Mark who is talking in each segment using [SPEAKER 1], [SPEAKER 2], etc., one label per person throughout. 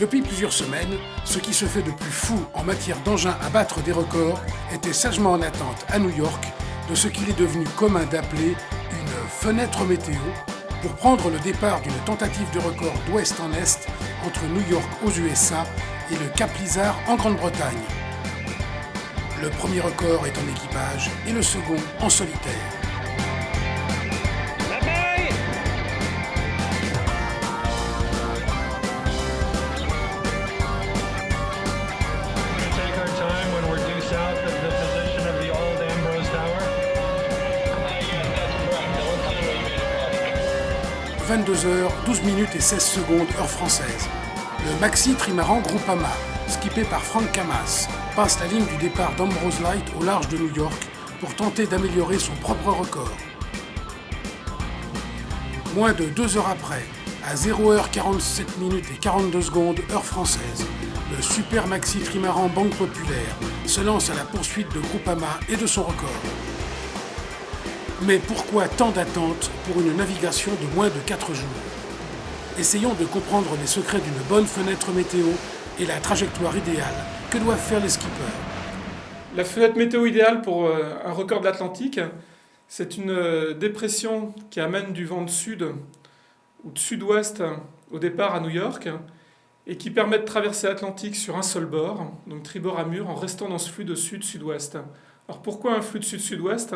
[SPEAKER 1] Depuis plusieurs semaines, ce qui se fait de plus fou en matière d'engins à battre des records était sagement en attente à New York de ce qu'il est devenu commun d'appeler une fenêtre météo pour prendre le départ d'une tentative de record d'ouest en est entre New York aux USA et le Cap Lizard en Grande-Bretagne. Le premier record est en équipage et le second en solitaire. 22h, 12 minutes et 16 secondes, heure française. Le maxi trimaran Groupama, skippé par Frank Camas, passe la ligne du départ d'Ambrose Light au large de New York pour tenter d'améliorer son propre record. Moins de 2 heures après, à 0h47 minutes et 42 secondes, heure française, le super maxi trimaran Banque Populaire se lance à la poursuite de Groupama et de son record. Mais pourquoi tant d'attente pour une navigation de moins de 4 jours? Essayons de comprendre les secrets d'une bonne fenêtre météo et la trajectoire idéale que doivent faire les skippers.
[SPEAKER 2] La fenêtre météo idéale pour un record de l'Atlantique, c'est une dépression qui amène du vent de sud ou de sud-ouest au départ à New York et qui permet de traverser l'Atlantique sur un seul bord, donc tribord à mur, en restant dans ce flux de sud-sud-ouest. Alors pourquoi un flux de sud-sud-ouest ?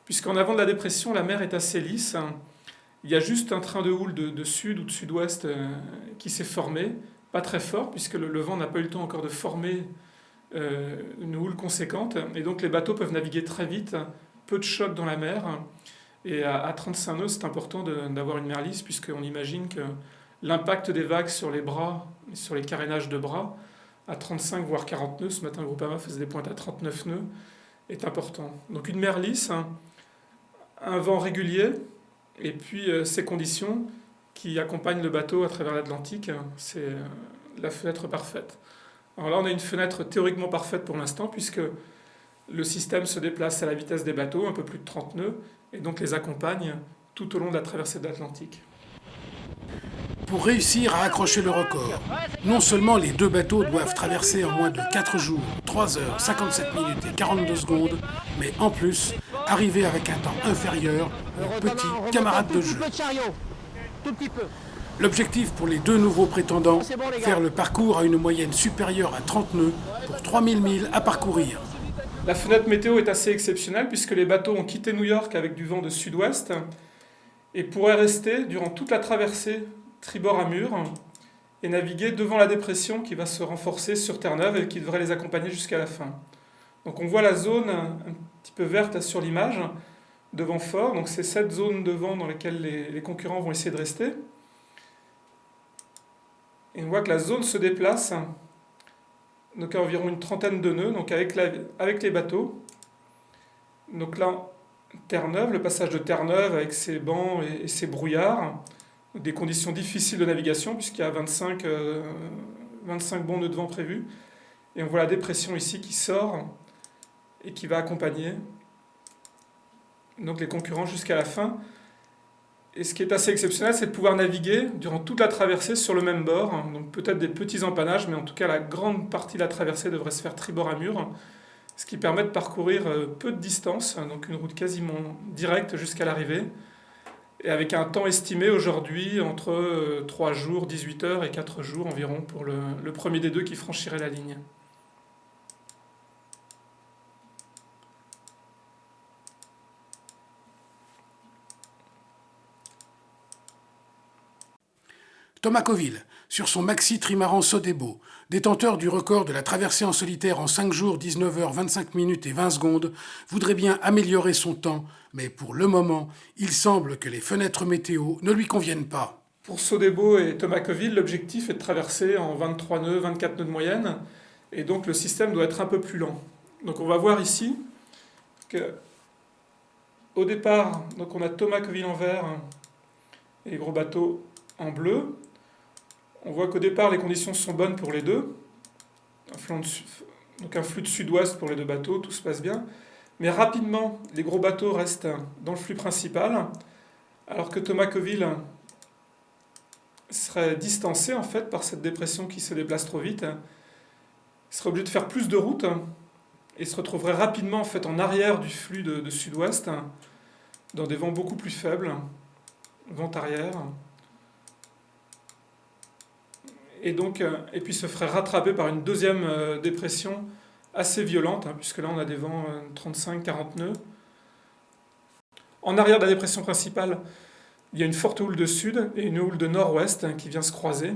[SPEAKER 2] Puisqu'en avant de la dépression, la mer est assez lisse. Il y a juste un train de houle de sud ou de sud-ouest qui s'est formé, pas très fort, puisque le vent n'a pas eu le temps encore de former une houle conséquente. Et donc les bateaux peuvent naviguer très vite, peu de choc dans la mer. Et à 35 nœuds, c'est important d'avoir une mer lisse, puisqu'on imagine que l'impact des vagues sur les bras, sur les carénages de bras, à 35 voire 40 nœuds, ce matin Groupama faisait des pointes à 39 nœuds, est important. Donc une mer lisse, un vent régulier, et puis ces conditions qui accompagnent le bateau à travers l'Atlantique, c'est la fenêtre parfaite. Alors là, on a une fenêtre théoriquement parfaite pour l'instant, puisque le système se déplace à la vitesse des bateaux, un peu plus de 30 nœuds, et donc les accompagne tout au long de la traversée de l'Atlantique.
[SPEAKER 1] Pour réussir à accrocher le record, non seulement les deux bateaux doivent traverser en moins de 4 jours, 3 heures, 57 minutes et 42 secondes, mais en plus, arriver avec un temps inférieur aux petits camarades de jeu. L'objectif pour les deux nouveaux prétendants, faire le parcours à une moyenne supérieure à 30 nœuds pour 3000 milles à parcourir.
[SPEAKER 2] La fenêtre météo est assez exceptionnelle puisque les bateaux ont quitté New York avec du vent de sud-ouest et pourraient rester durant toute la traversée tribord à mur et naviguer devant la dépression qui va se renforcer sur Terre-Neuve et qui devrait les accompagner jusqu'à la fin. Donc on voit la zone un petit peu verte sur l'image, de vent fort. Donc c'est cette zone de vent dans laquelle les concurrents vont essayer de rester. Et on voit que la zone se déplace donc à environ une trentaine de nœuds, donc avec les bateaux. Donc là, Terre-Neuve, le passage de Terre-Neuve avec ses bancs et ses brouillards, des conditions difficiles de navigation puisqu'il y a 25 bons nœuds de vent prévus. Et on voit la dépression ici qui sort et qui va accompagner donc les concurrents jusqu'à la fin. Et ce qui est assez exceptionnel, c'est de pouvoir naviguer durant toute la traversée sur le même bord. Donc peut-être des petits empannages, mais en tout cas la grande partie de la traversée devrait se faire tribord à mur, ce qui permet de parcourir peu de distance, donc une route quasiment directe jusqu'à l'arrivée, et avec un temps estimé aujourd'hui entre 3 jours, 18 heures et 4 jours environ pour le premier des deux qui franchirait la ligne.
[SPEAKER 1] Thomas Coville, sur son maxi trimaran Sodebo, détenteur du record de la traversée en solitaire en 5 jours, 19 heures, 25 minutes et 20 secondes, voudrait bien améliorer son temps, mais pour le moment, il semble que les fenêtres météo ne lui conviennent pas.
[SPEAKER 2] Pour Sodebo et Thomas Coville, l'objectif est de traverser en 23 nœuds, 24 nœuds de moyenne, et donc le système doit être un peu plus lent. Donc on va voir ici que au départ, donc on a Thomas Coville en vert et les gros bateaux en bleu. On voit qu'au départ, les conditions sont bonnes pour les deux. Donc un flux de sud-ouest pour les deux bateaux, tout se passe bien. Mais rapidement, les gros bateaux restent dans le flux principal, alors que Thomas Coville serait distancé en fait par cette dépression qui se déplace trop vite. Il serait obligé de faire plus de route et se retrouverait rapidement en fait en arrière du flux de sud-ouest, dans des vents beaucoup plus faibles, vent arrière. Et puis se ferait rattraper par une deuxième dépression assez violente, puisque là on a des vents 35-40 nœuds. En arrière de la dépression principale, il y a une forte houle de sud et une houle de nord-ouest qui vient se croiser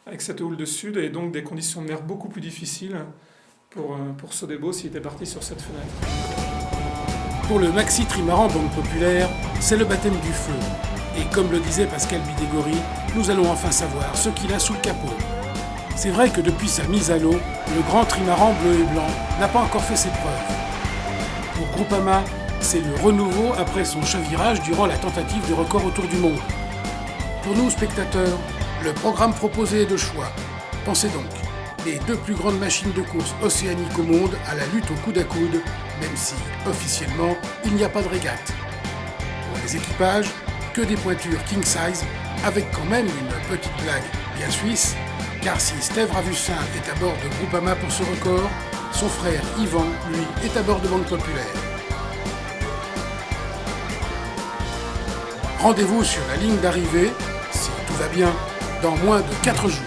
[SPEAKER 2] avec cette houle de sud, et donc des conditions de mer beaucoup plus difficiles pour Sodebo s'il était parti sur cette fenêtre.
[SPEAKER 1] Pour le maxi trimaran Banque Populaire, c'est le baptême du feu. Et comme le disait Pascal Bidégory, nous allons enfin savoir ce qu'il a sous le capot. C'est vrai que depuis sa mise à l'eau, le grand trimaran bleu et blanc n'a pas encore fait ses preuves. Pour Groupama, c'est le renouveau après son chavirage durant la tentative de record autour du monde. Pour nous, spectateurs, le programme proposé est de choix. Pensez donc, les deux plus grandes machines de course océaniques au monde à la lutte au coude à coude, même si, officiellement, il n'y a pas de régate. Pour les équipages, que des pointures king size, avec quand même une petite blague bien suisse, car si Steve Ravussin est à bord de Groupama pour ce record, son frère Yvan, lui, est à bord de Banque Populaire. Rendez-vous sur la ligne d'arrivée, si tout va bien, dans moins de 4 jours.